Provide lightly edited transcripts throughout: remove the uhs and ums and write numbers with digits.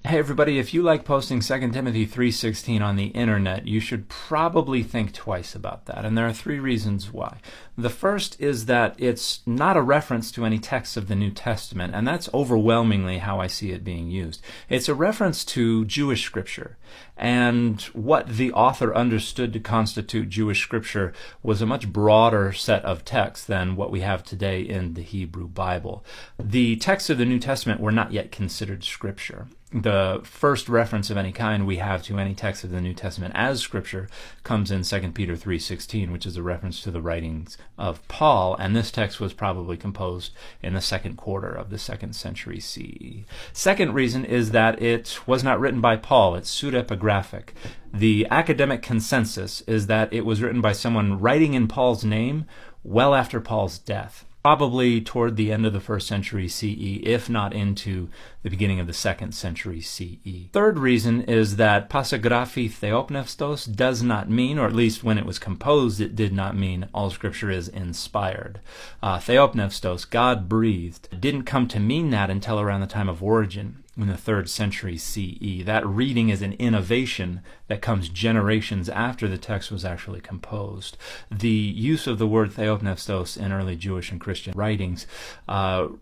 Hey everybody, if you like posting 2 Timothy 3:16 on the internet, you should probably think twice about that, and there are three reasons why. The first is that it's not a reference to any text of the New Testament, and that's overwhelmingly how I see it being used. It's a reference to Jewish scripture, and what the author understood to constitute Jewish scripture was a much broader set of texts than what we have today in the Hebrew Bible. The texts of the New Testament were not yet considered scripture. The first reference of any kind we have to any text of the New Testament as Scripture comes in 2 Peter 3:16, which is a reference to the writings of Paul, and this text was probably composed in the second quarter of the 2nd century CE. Second reason is that it was not written by Paul. It's pseudepigraphic. The academic consensus is that it was written by someone writing in Paul's name well after Paul's death, probably toward the end of the 1st century CE, if not into the beginning of the 2nd century CE. Third reason is that pasagraphi theopneustos does not mean, or at least when it was composed, it did not mean all Scripture is inspired. Theopneustos, God breathed, didn't come to mean that until around the time of Origen in the 3rd century CE. That reading is an innovation that comes generations after the text was actually composed. The use of the word theopneustos in early Jewish and Christian writings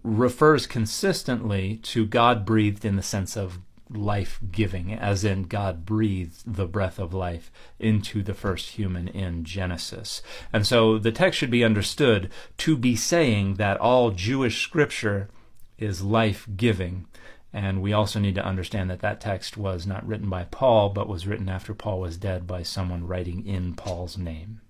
refers consistently to God breathed in the sense of life-giving, as in God breathed the breath of life into the first human in Genesis. And so the text should be understood to be saying that all Jewish scripture is life-giving. And we also need to understand that that text was not written by Paul, but was written after Paul was dead by someone writing in Paul's name.